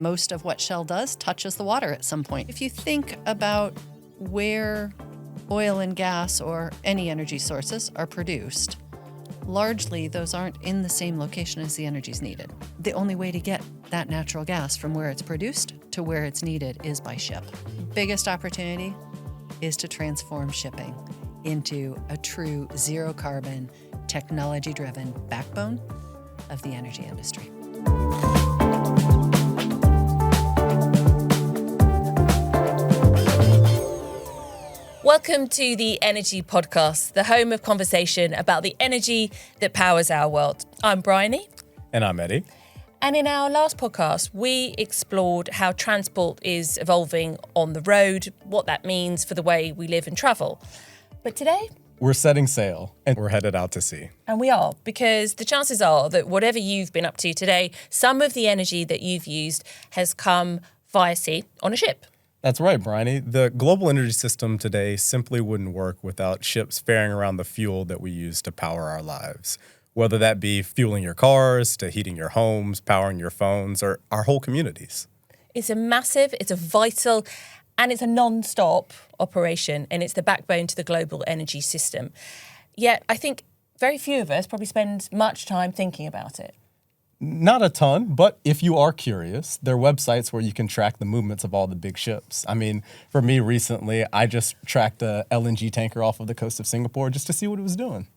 Most of what Shell does touches the water at some point. If you think about where oil and gas or any energy sources are produced, largely those aren't in the same location as the energy is needed. The only way to get that natural gas from where it's produced to where it's needed is by ship. Biggest opportunity is to transform shipping into a true zero carbon, technology-driven backbone of the energy industry. Welcome to the Energy Podcast, the home of conversation about the energy that powers our world. I'm Bryony. And I'm Eddie. And in our last podcast, we explored how transport is evolving on the road, what that means for the way we live and travel. But today, we're setting sail and we're headed out to sea. And we are, because the chances are that whatever you've been up to today, some of the energy that you've used has come via sea on a ship. That's right, Bryony. The global energy system today simply wouldn't work without ships ferrying around the fuel that we use to power our lives. Whether that be fueling your cars, to heating your homes, powering your phones, or our whole communities. It's a massive, it's a vital, and it's a non-stop operation, and it's the backbone to the global energy system. Yet, I think very few of us probably spend much time thinking about it. Not a ton, but if you are curious, there are websites where you can track the movements of all the big ships. I mean, for me recently, I just tracked a LNG tanker off of the coast of Singapore just to see what it was doing.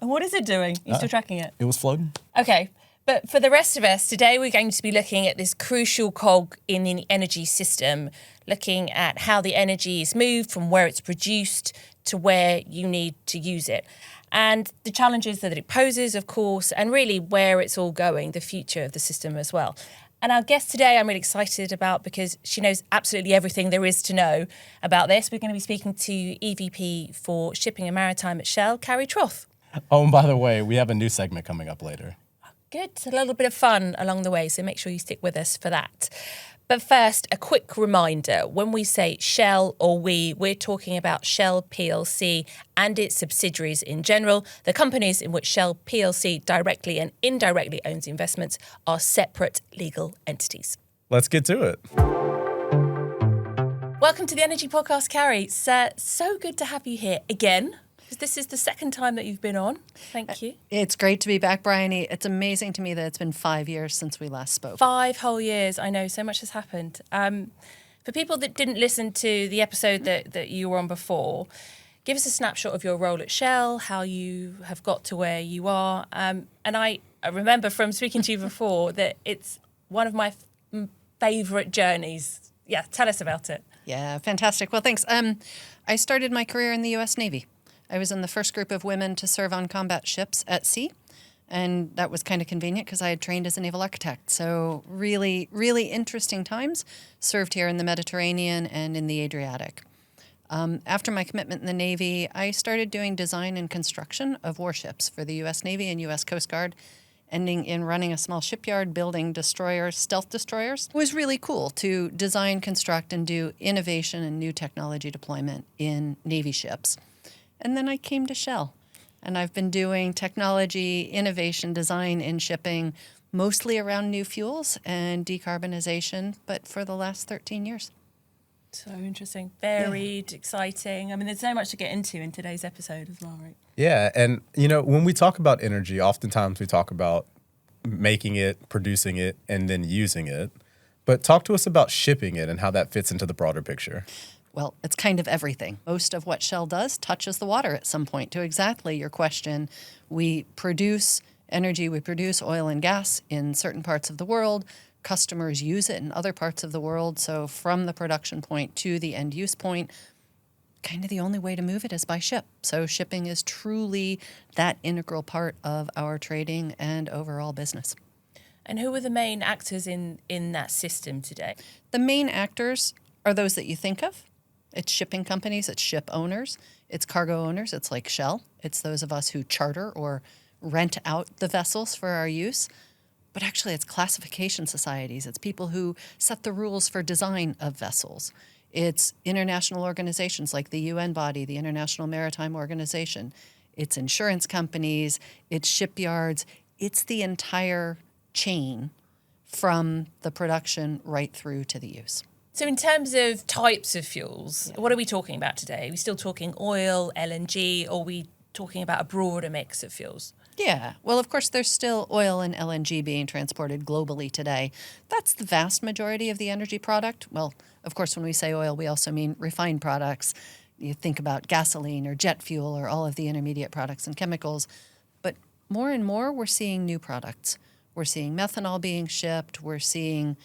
And what is it doing? You're still tracking it? It was floating. Okay, but for the rest of us, today we're going to be looking at this crucial cog in the energy system, looking at how the energy is moved from where it's produced to where you need to use it. And the challenges that it poses, of course, and really where it's all going, the future of the system as well. And our guest today I'm really excited about because she knows absolutely everything there is to know about this. We're going to be speaking to EVP for Shipping and Maritime at Shell, Karrie Trauth. Oh, and by the way, we have a new segment coming up later. Good, a little bit of fun along the way, so make sure you stick with us for that. But first, a quick reminder, when we say Shell or we're talking about Shell plc and its subsidiaries in general. The companies in which Shell plc directly and indirectly owns investments are separate legal entities. Let's get to it. Welcome to the Energy Podcast, Karrie. It's so good to have you here again. This is the second time that you've been on. Thank you. It's great to be back, Bryony. It's amazing to me that it's been 5 years since we last spoke. 5 whole years. I know, so much has happened. For people that didn't listen to the episode that you were on before, give us a snapshot of your role at Shell, how you have got to where you are. And I remember from speaking to you before that it's one of my favourite journeys. Yeah, tell us about it. Yeah, fantastic. Well, thanks. I started my career in the U.S. Navy. I was in the first group of women to serve on combat ships at sea, and that was kind of convenient because I had trained as a naval architect. So really, really interesting times. Served here in the Mediterranean and in the Adriatic. After my commitment in the Navy, I started doing design and construction of warships for the U.S. Navy and U.S. Coast Guard, ending in running a small shipyard, building destroyers, stealth destroyers. It was really cool to design, construct, and do innovation and new technology deployment in Navy ships. And then I came to Shell, and I've been doing technology, innovation, design in shipping, mostly around new fuels and decarbonisation, but for the last 13 years. So interesting, varied, exciting. I mean, there's so much to get into in today's episode as well, right? Yeah, and when we talk about energy, oftentimes we talk about making it, producing it, and then using it. But talk to us about shipping it and how that fits into the broader picture. Well, it's kind of everything. Most of what Shell does touches the water at some point. To exactly your question, we produce energy, we produce oil and gas in certain parts of the world. Customers use it in other parts of the world. So from the production point to the end use point, kind of the only way to move it is by ship. So shipping is truly that integral part of our trading and overall business. And who are the main actors in that system today? The main actors are those that you think of. It's shipping companies, it's ship owners, it's cargo owners, it's like Shell. It's those of us who charter or rent out the vessels for our use. But actually, it's classification societies. It's people who set the rules for design of vessels. It's international organizations like the UN body, the International Maritime Organization. It's insurance companies. It's shipyards. It's the entire chain from the production right through to the use. So in terms of types of fuels, what are we talking about today? Are we still talking oil, LNG, or are we talking about a broader mix of fuels? Yeah, well, of course, there's still oil and LNG being transported globally today. That's the vast majority of the energy product. Well, of course, when we say oil, we also mean refined products. You think about gasoline or jet fuel or all of the intermediate products and chemicals. But more and more, we're seeing new products. We're seeing methanol being shipped. We're seeing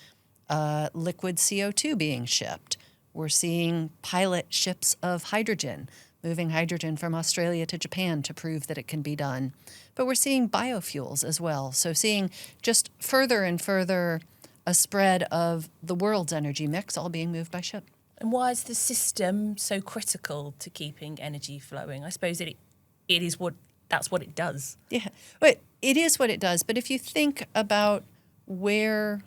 liquid CO2 being shipped. We're seeing pilot ships of hydrogen, moving hydrogen from Australia to Japan to prove that it can be done. But we're seeing biofuels as well. So seeing just further and further a spread of the world's energy mix all being moved by ship. And why is the system so critical to keeping energy flowing? I suppose that's what it does. Yeah, but it is what it does. But if you think about where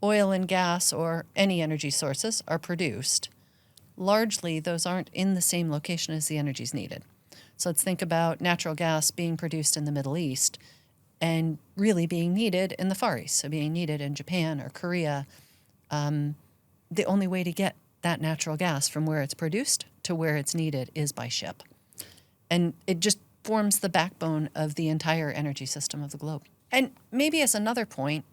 oil and gas or any energy sources are produced, largely those aren't in the same location as the energy is needed. So let's think about natural gas being produced in the Middle East and really being needed in the Far East, so being needed in Japan or Korea. The only way to get that natural gas from where it's produced to where it's needed is by ship. And it just forms the backbone of the entire energy system of the globe. And maybe as another point,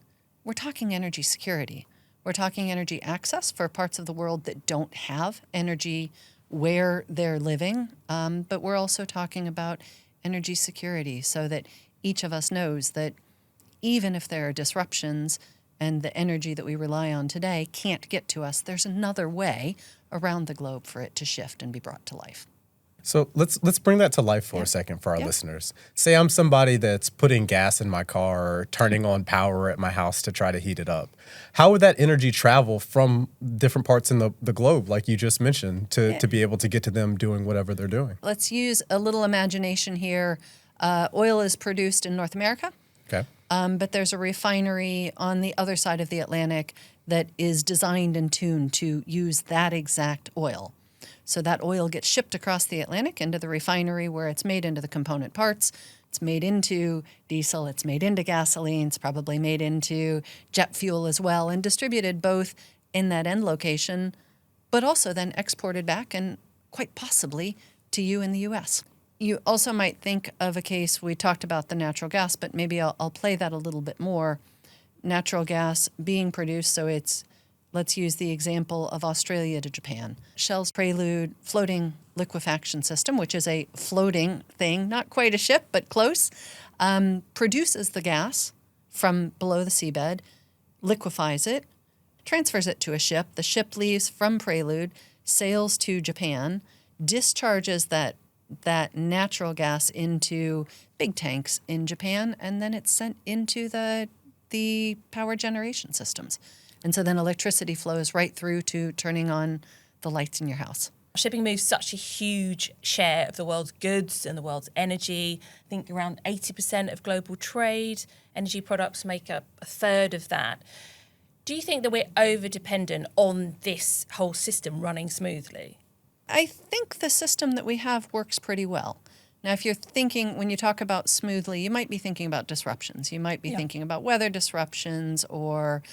we're talking energy security. We're talking energy access for parts of the world that don't have energy where they're living, but we're also talking about energy security so that each of us knows that even if there are disruptions and the energy that we rely on today can't get to us, there's another way around the globe for it to shift and be brought to life. So let's bring that to life for a second for our listeners. Say I'm somebody that's putting gas in my car or turning on power at my house to try to heat it up. How would that energy travel from different parts in the globe, like you just mentioned, to be able to get to them doing whatever they're doing? Let's use a little imagination here. Oil is produced in North America. Okay. But there's a refinery on the other side of the Atlantic that is designed and tuned to use that exact oil. So that oil gets shipped across the Atlantic into the refinery where it's made into the component parts. It's made into diesel, it's made into gasoline, it's probably made into jet fuel as well, and distributed both in that end location, but also then exported back and quite possibly to you in the U.S. You also might think of a case, we talked about the natural gas, but maybe I'll play that a little bit more. Natural gas being produced, so let's use the example of Australia to Japan. Shell's Prelude floating liquefaction system, which is a floating thing, not quite a ship, but close, produces the gas from below the seabed, liquefies it, transfers it to a ship. The ship leaves from Prelude, sails to Japan, discharges that natural gas into big tanks in Japan, and then it's sent into the power generation systems. And so then electricity flows right through to turning on the lights in your house. Shipping moves such a huge share of the world's goods and the world's energy. I think around 80% of global trade. Energy products make up a third of that. Do you think that we're over-dependent on this whole system running smoothly? I think the system that we have works pretty well. Now, if you're thinking, when you talk about smoothly, you might be thinking about disruptions. You might be thinking about weather disruptions or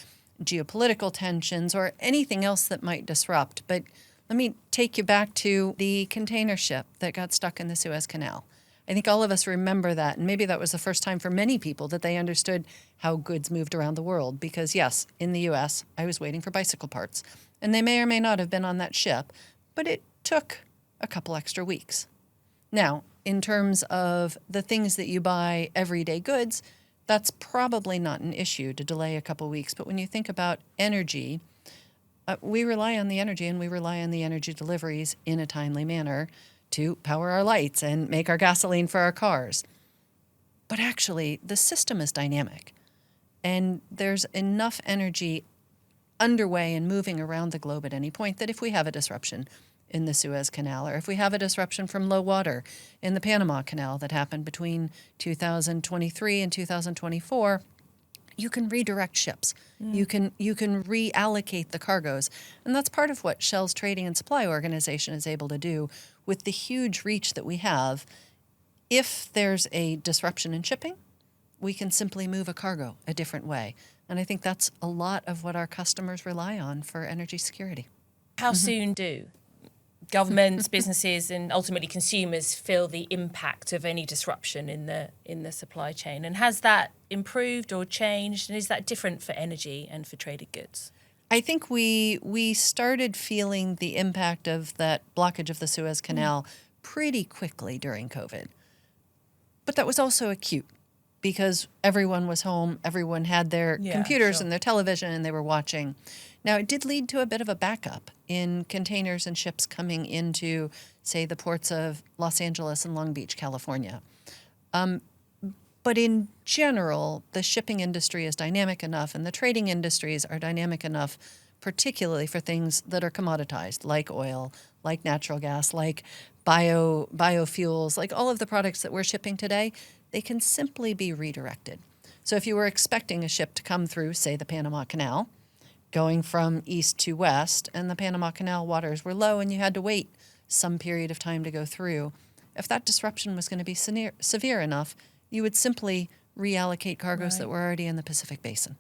geopolitical tensions or anything else that might disrupt. But let me take you back to the container ship that got stuck in the Suez Canal. I think all of us remember that, and maybe that was the first time for many people that they understood how goods moved around the world. Because yes, in the U.S., I was waiting for bicycle parts, and they may or may not have been on that ship, but it took a couple extra weeks. Now, in terms of the things that you buy, everyday goods, that's probably not an issue to delay a couple weeks. But when you think about energy, we rely on the energy, and we rely on the energy deliveries in a timely manner to power our lights and make our gasoline for our cars. But actually, the system is dynamic, and there's enough energy underway and moving around the globe at any point that if we have a disruption in the Suez Canal, or if we have a disruption from low water in the Panama Canal that happened between 2023 and 2024, you can redirect ships. You can reallocate the cargoes. And that's part of what Shell's Trading and Supply Organization is able to do with the huge reach that we have. If there's a disruption in shipping, we can simply move a cargo a different way. And I think that's a lot of what our customers rely on for energy security. How soon do governments, businesses, and ultimately consumers feel the impact of any disruption in the supply chain? And has that improved or changed? And is that different for energy and for traded goods? I think we started feeling the impact of that blockage of the Suez Canal pretty quickly during COVID. But that was also acute because everyone was home, everyone had their computers and their television, and they were watching. Now, it did lead to a bit of a backup in containers and ships coming into, say, the ports of Los Angeles and Long Beach, California. But in general, the shipping industry is dynamic enough and the trading industries are dynamic enough, particularly for things that are commoditized, like oil, like natural gas, like biofuels, like all of the products that we're shipping today, they can simply be redirected. So if you were expecting a ship to come through, say, the Panama Canal, going from east to west, and the Panama Canal waters were low and you had to wait some period of time to go through, if that disruption was going to be severe enough, you would simply reallocate cargoes that were already in the Pacific Basin.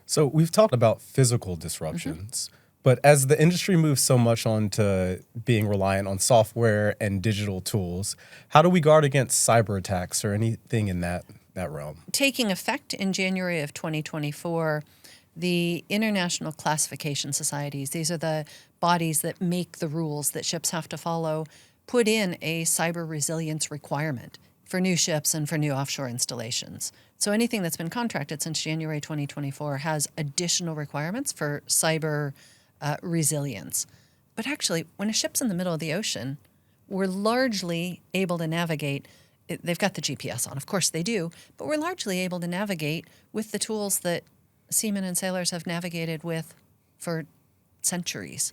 So we've talked about physical disruptions, but as the industry moves so much on to being reliant on software and digital tools, how do we guard against cyber attacks or anything in that realm? Taking effect in January of 2024, the International Classification Societies, these are the bodies that make the rules that ships have to follow, put in a cyber resilience requirement for new ships and for new offshore installations. So anything that's been contracted since January 2024 has additional requirements for cyber resilience. But actually, when a ship's in the middle of the ocean, we're largely able to navigate. They've got the GPS on, of course they do, but we're largely able to navigate with the tools that seamen and sailors have navigated with for centuries.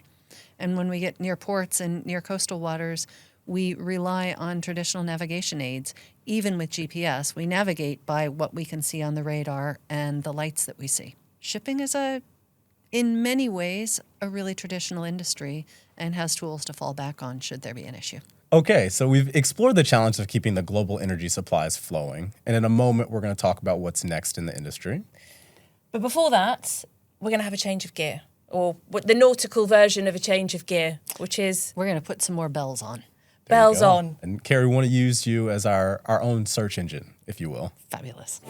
And when we get near ports and near coastal waters, we rely on traditional navigation aids. Even with GPS, we navigate by what we can see on the radar and the lights that we see. Shipping is in many ways, a really traditional industry and has tools to fall back on should there be an issue. Okay, so we've explored the challenge of keeping the global energy supplies flowing. And in a moment, we're going to talk about what's next in the industry. But before that, we're going to have a change of gear, or the nautical version of a change of gear, which is... We're going to put some more bells on. Bells on. And Karrie, we want to use you as our own search engine, if you will. Fabulous.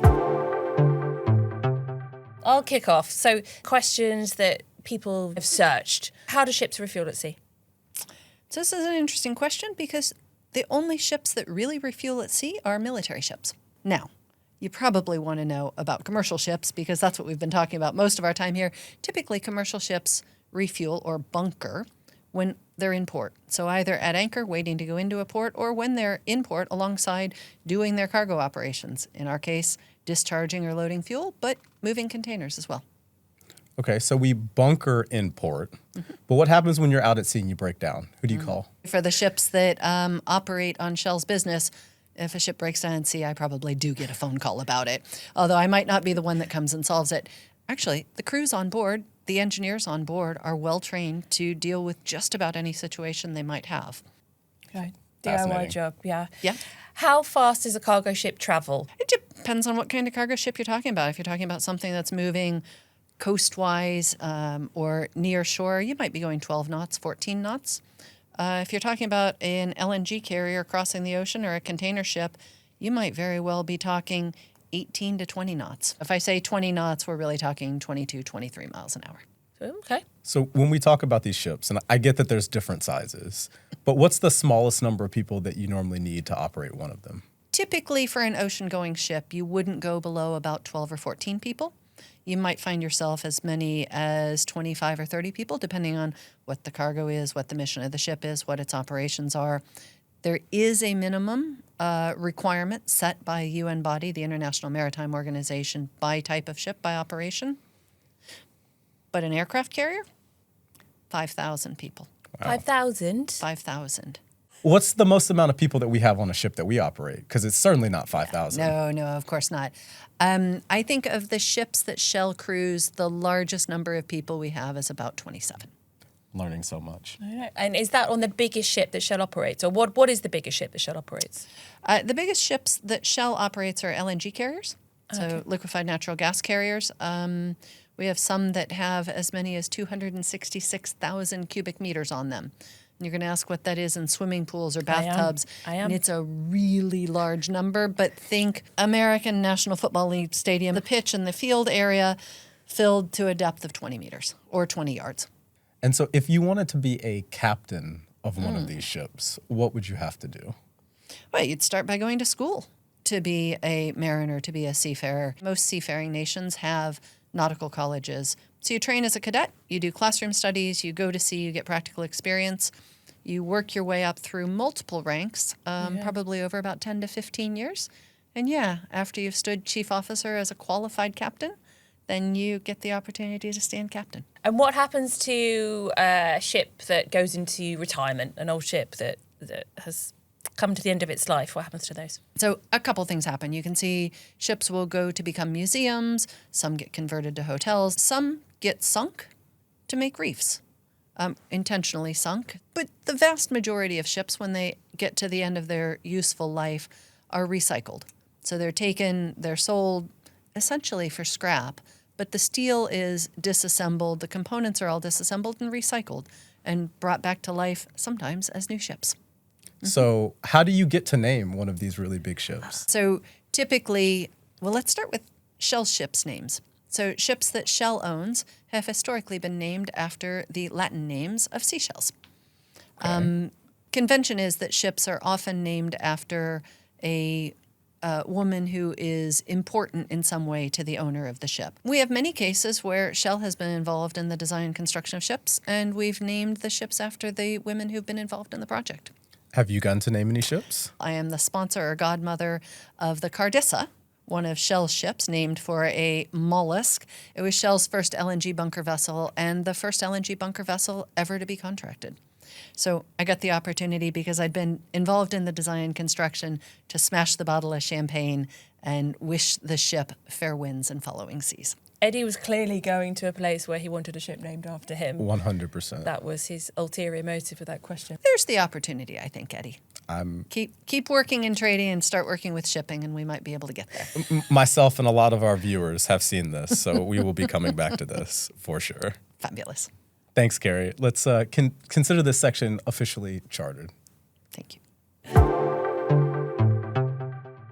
I'll kick off. So, questions that people have searched. How do ships refuel at sea? So this is an interesting question because the only ships that really refuel at sea are military ships. Now, you probably want to know about commercial ships because that's what we've been talking about most of our time here. Typically, commercial ships refuel or bunker when they're in port. So either at anchor waiting to go into a port or when they're in port alongside doing their cargo operations. In our case, discharging or loading fuel, but moving containers as well. Okay, so we bunker in port, but what happens when you're out at sea and you break down? Who do you call? For the ships that operate on Shell's business, if a ship breaks down at sea, I probably do get a phone call about it, although I might not be the one that comes and solves it. Actually, the crews on board, the engineers on board are well trained to deal with just about any situation they might have. Okay. DIY job, yeah. Yeah. How fast does a cargo ship travel? It depends on what kind of cargo ship you're talking about. If you're talking about something that's moving coastwise or near shore, you might be going 12 knots, 14 knots. If you're talking about an LNG carrier crossing the ocean or a container ship, you might very well be talking 18 to 20 knots. If I say 20 knots, we're really talking 22, 23 miles an hour. Okay. So when we talk about these ships, and I get that there's different sizes, but what's the smallest number of people that you normally need to operate one of them? Typically for an ocean-going ship, you wouldn't go below about 12 or 14 people. You might find yourself as many as 25 or 30 people, depending on what the cargo is, what the mission of the ship is, what its operations are. There is a minimum requirement set by a UN body, the International Maritime Organization, by type of ship, by operation. But an aircraft carrier, 5,000 people. Wow. 5,000? 5,000. What's the most amount of people that we have on a ship that we operate? Because it's certainly not 5,000. No, of course not. I think of the ships that Shell cruise, the largest number of people we have is about 27. Learning so much. And is that on the biggest ship that Shell operates? Or what is the biggest ship that Shell operates? The biggest ships that Shell operates are LNG carriers. So liquefied natural gas carriers. We have some that have as many as 266,000 cubic meters on them. And you're going to ask what that is in swimming pools or bathtubs. I am. And it's a really large number, but think American National Football League Stadium, the pitch and the field area filled to a depth of 20 meters or 20 yards. And so if you wanted to be a captain of one of these ships, what would you have to do? Well, you'd start by going to school to be a mariner, to be a seafarer. Most seafaring nations have nautical colleges. So you train as a cadet, you do classroom studies, you go to sea, you get practical experience. You work your way up through multiple ranks, probably over about 10 to 15 years. And after you've stood chief officer as a qualified captain, then you get the opportunity to stand captain. And what happens to a ship that goes into retirement, an old ship that has come to the end of its life? What happens to those? So a couple things happen. You can see ships will go to become museums, some get converted to hotels, some get sunk to make reefs, intentionally sunk. But the vast majority of ships, when they get to the end of their useful life, are recycled. So they're taken, they're sold essentially for scrap, but the steel is disassembled, the components are all disassembled and recycled and brought back to life, sometimes as new ships. So how do you get to name one of these really big ships? So typically, well, let's start with Shell ships' names. So ships that Shell owns have historically been named after the Latin names of seashells. Okay. Convention is that ships are often named after a woman who is important in some way to the owner of the ship. We have many cases where Shell has been involved in the design and construction of ships, and we've named the ships after the women who've been involved in the project. Have you gotten to name any ships? I am the sponsor or godmother of the Cardissa, one of Shell's ships named for a mollusk. It was Shell's first LNG bunker vessel and the first LNG bunker vessel ever to be contracted. So I got the opportunity, because I'd been involved in the design and construction, to smash the bottle of champagne and wish the ship fair winds and following seas. Eddie was clearly going to a place where he wanted a ship named after him. 100%. That was his ulterior motive for that question. There's the opportunity, I think, Eddie. Keep working in trading and start working with shipping, and we might be able to get there. Myself and a lot of our viewers have seen this, so we will be coming back to this for sure. Fabulous. Thanks, Karrie. Let's consider this section officially chartered. Thank you.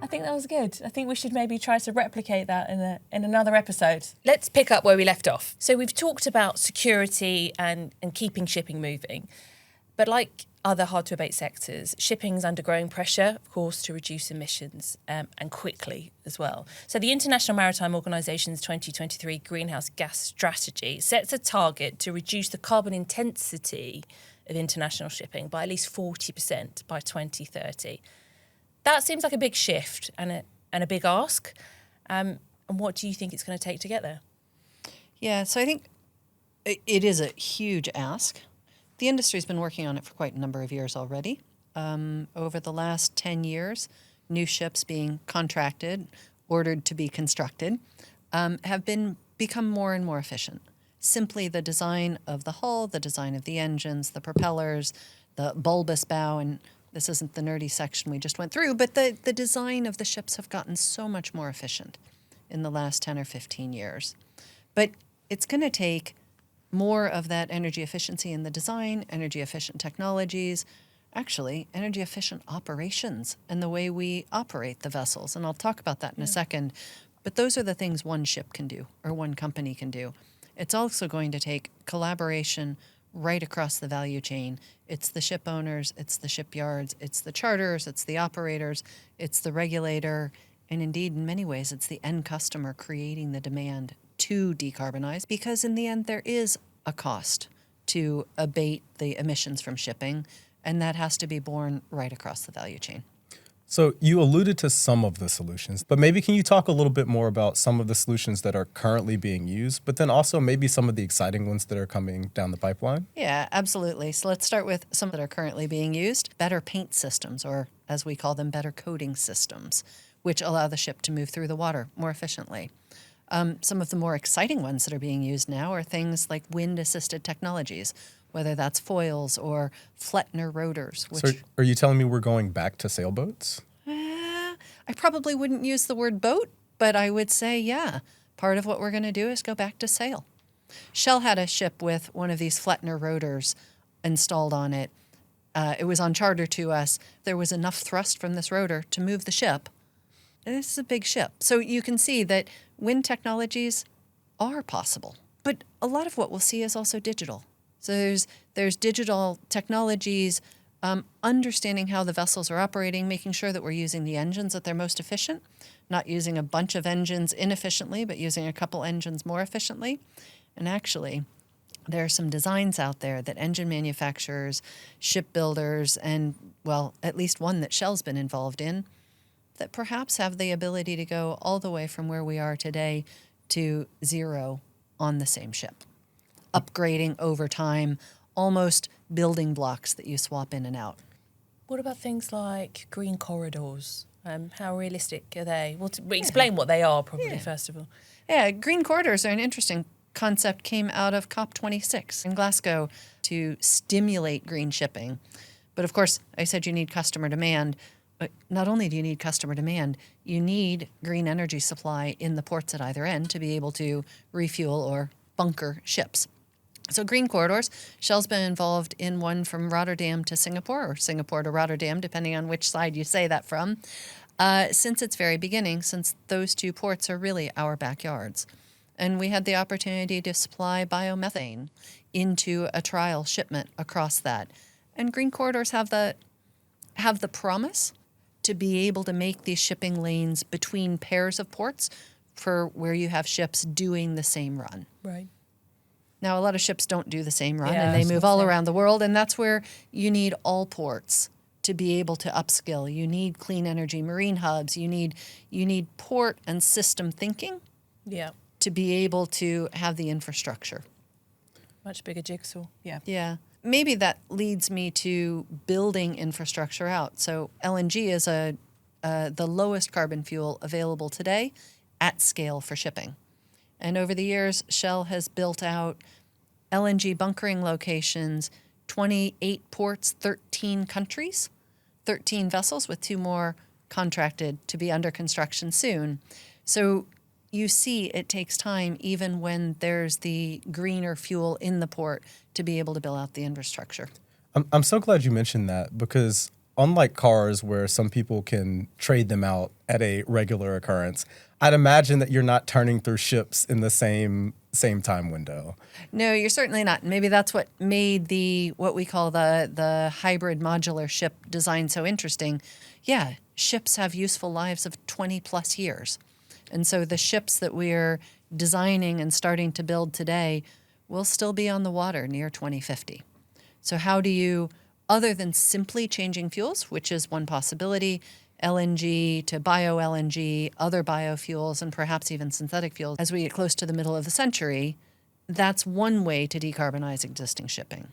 I think that was good. I think we should maybe try to replicate that in another episode. Let's pick up where we left off. So we've talked about security and keeping shipping moving. But like other hard-to-abate sectors, shipping's under growing pressure, of course, to reduce emissions, and quickly as well. So the International Maritime Organization's 2023 Greenhouse Gas Strategy sets a target to reduce the carbon intensity of international shipping by at least 40% by 2030. That seems like a big shift and a big ask. And what do you think it's going to take to get there? Yeah, so I think it is a huge ask. The industry's been working on it for quite a number of years already. Over the last 10 years, new ships being contracted, ordered to be constructed, have become more and more efficient. Simply the design of the hull, the design of the engines, the propellers, the bulbous bow, and this isn't the nerdy section we just went through, but the design of the ships have gotten so much more efficient in the last 10 or 15 years. But it's going to take more of that energy efficiency in the design, energy efficient technologies, actually energy efficient operations and the way we operate the vessels. And I'll talk about that in a second. But those are the things one ship can do or one company can do. It's also going to take collaboration right across the value chain. It's the ship owners, it's the shipyards, it's the charters, it's the operators, it's the regulator, and indeed, in many ways, it's the end customer creating the demand to decarbonize, because in the end, there is a cost to abate the emissions from shipping, and that has to be borne right across the value chain. So you alluded to some of the solutions, but maybe can you talk a little bit more about some of the solutions that are currently being used, but then also maybe some of the exciting ones that are coming down the pipeline? Yeah, absolutely. So let's start with some that are currently being used. Better paint systems, or as we call them, better coating systems, which allow the ship to move through the water more efficiently. Some of the more exciting ones that are being used now are things like wind-assisted technologies, whether that's foils or Flettner rotors. Which, So are you telling me we're going back to sailboats? I probably wouldn't use the word boat, But I would say, yeah, part of what we're going to do is go back to sail. Shell had a ship with one of these Flettner rotors installed on it. It was on charter to us. There was enough thrust from this rotor to move the ship. And this is a big ship. So you can see that wind technologies are possible. But a lot of what we'll see is also digital. So there's digital technologies, understanding how the vessels are operating, making sure that we're using the engines at their most efficient, not using a bunch of engines inefficiently, but using a couple engines more efficiently. And actually, there are some designs out there that engine manufacturers, shipbuilders, and, well, at least one that Shell's been involved in, that perhaps have the ability to go all the way from where we are today to zero on the same ship. Upgrading over time, almost building blocks that you swap in and out. What about things like green corridors? How realistic are they? Well, explain what they are, probably, first of all. Yeah, green corridors are an interesting concept, came out of COP26 in Glasgow to stimulate green shipping. But of course, I said you need customer demand. But not only do you need customer demand, you need green energy supply in the ports at either end to be able to refuel or bunker ships. So green corridors, Shell's been involved in one from Rotterdam to Singapore, or Singapore to Rotterdam, depending on which side you say that from, since its very beginning, since those two ports are really our backyards. And we had the opportunity to supply biomethane into a trial shipment across that. And green corridors have the promise to be able to make these shipping lanes between pairs of ports for where you have ships doing the same run. Right. Now, a lot of ships don't do the same run, Yeah, and they move all around the world, and that's where you need all ports to be able to upskill. You need clean energy marine hubs. You need port and system thinking to be able to have the infrastructure. Much bigger jigsaw. Yeah. Yeah. Maybe that leads me to building infrastructure out. So LNG is the lowest carbon fuel available today at scale for shipping. And over the years, Shell has built out LNG bunkering locations, 28 ports, 13 countries, 13 vessels, with 2 more contracted to be under construction soon. So you see it takes time, even when there's the greener fuel in the port, to be able to build out the infrastructure. I'm so glad you mentioned that, because unlike cars where some people can trade them out at a regular occurrence, I'd imagine that you're not turning through ships in the same time window. No, you're certainly not. Maybe that's what made what we call the hybrid modular ship design so interesting. Yeah, ships have useful lives of 20 plus years. And so the ships that we're designing and starting to build today will still be on the water near 2050. So how do you, other than simply changing fuels, which is one possibility, LNG to bio-LNG, other biofuels, and perhaps even synthetic fuels, as we get close to the middle of the century, that's one way to decarbonize existing shipping.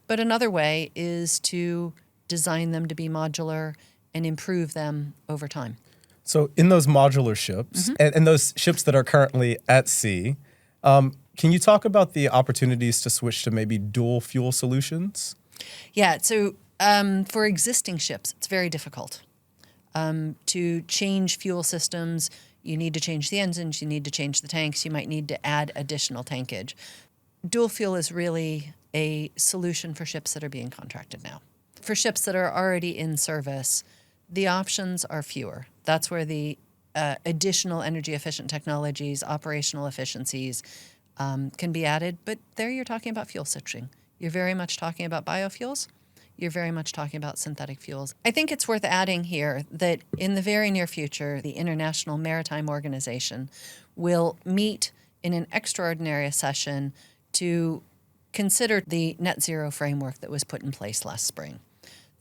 But another way is to design them to be modular and improve them over time. So in those modular ships and those ships that are currently at sea, can you talk about the opportunities to switch to maybe dual fuel solutions? Yeah, so for existing ships, it's very difficult. To change fuel systems, you need to change the engines, you need to change the tanks, you might need to add additional tankage. Dual fuel is really a solution for ships that are being contracted now. For ships that are already in service, the options are fewer. That's where the additional energy efficient technologies, operational efficiencies can be added. But there you're talking about fuel switching. You're very much talking about biofuels. You're very much talking about synthetic fuels. I think it's worth adding here that in the very near future, the International Maritime Organization will meet in an extraordinary session to consider the net zero framework that was put in place last spring.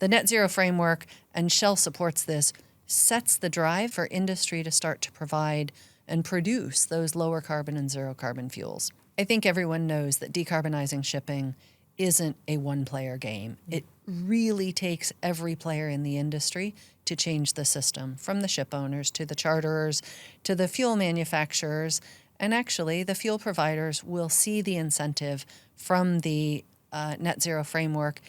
The net zero framework, and Shell supports this, sets the drive for industry to start to provide and produce those lower carbon and zero carbon fuels. I think everyone knows that decarbonizing shipping isn't a one-player game. It really takes every player in the industry to change the system, from the ship owners to the charterers to the fuel manufacturers. And actually, the fuel providers will see the incentive from the net zero framework.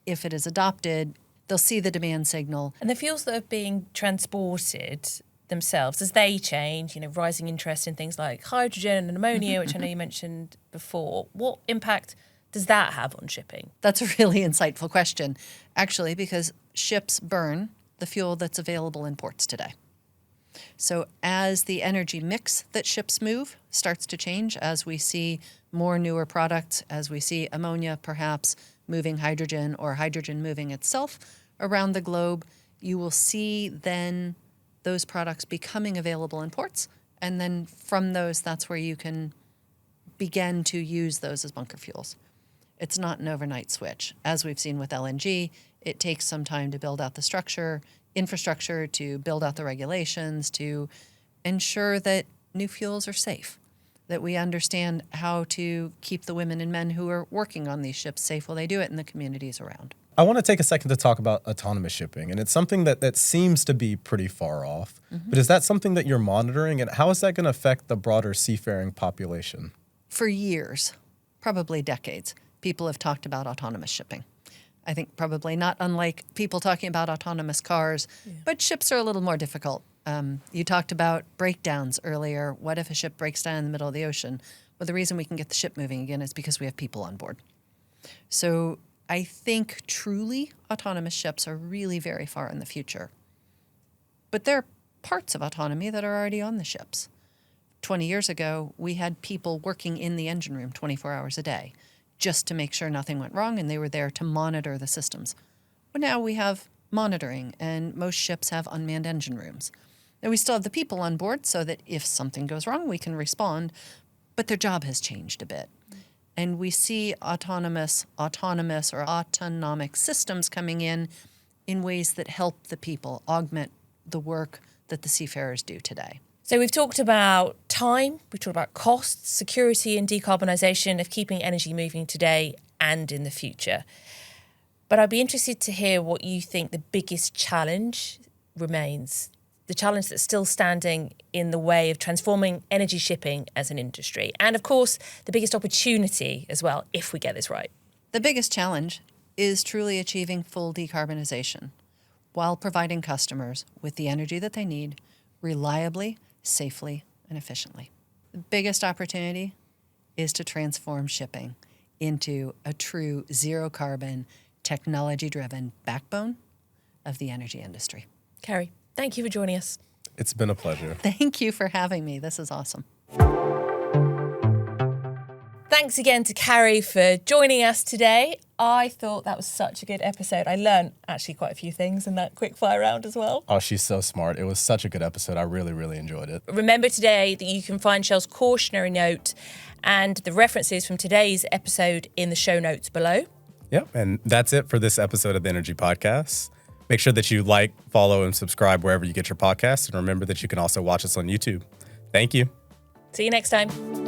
If it is adopted, they'll see the demand signal. And the fuels that are being transported, themselves, as they change, rising interest in things like hydrogen and ammonia, which I know you mentioned before, what impact does that have on shipping? That's a really insightful question, actually, because ships burn the fuel that's available in ports today. So as the energy mix that ships move starts to change, as we see more newer products, as we see ammonia perhaps moving hydrogen or hydrogen moving itself around the globe, you will see then those products becoming available in ports. And then from those, that's where you can begin to use those as bunker fuels. It's not an overnight switch. As we've seen with LNG, it takes some time to build out the infrastructure, to build out the regulations, to ensure that new fuels are safe, that we understand how to keep the women and men who are working on these ships safe while they do it in the communities around. I want to take a second to talk about autonomous shipping, and it's something that seems to be pretty far off. But is that something that you're monitoring, and how is that going to affect the broader seafaring population? For years, probably decades, people have talked about autonomous shipping. I think probably not unlike people talking about autonomous cars, but ships are a little more difficult. You talked about breakdowns earlier. What if a ship breaks down in the middle of the ocean? Well, the reason we can get the ship moving again is because we have people on board. So I think truly autonomous ships are really very far in the future. But there are parts of autonomy that are already on the ships. 20 years ago, we had people working in the engine room 24 hours a day just to make sure nothing went wrong, and they were there to monitor the systems. Well, now we have monitoring, and most ships have unmanned engine rooms. Now, we still have the people on board so that if something goes wrong, we can respond, but their job has changed a bit. And we see autonomous or autonomic systems coming in ways that help the people, augment the work that the seafarers do today. So we've talked about time, we've talked about costs, security and decarbonisation of keeping energy moving today and in the future. But I'd be interested to hear what you think the biggest challenge remains, the challenge that's still standing in the way of transforming energy shipping as an industry. And of course, the biggest opportunity as well, if we get this right. The biggest challenge is truly achieving full decarbonisation while providing customers with the energy that they need reliably, safely, and efficiently. The biggest opportunity is to transform shipping into a true zero-carbon, technology-driven backbone of the energy industry. Karrie, thank you for joining us. It's been a pleasure. Thank you for having me. This is awesome. Thanks again to Karrie for joining us today. I thought that was such a good episode. I learned actually quite a few things in that quick fire round as well. Oh, she's so smart. It was such a good episode. I really, really enjoyed it. Remember today that you can find Shell's cautionary note and the references from today's episode in the show notes below. Yep, and that's it for this episode of the Energy Podcast. Make sure that you like, follow, and subscribe wherever you get your podcasts. And remember that you can also watch us on YouTube. Thank you. See you next time.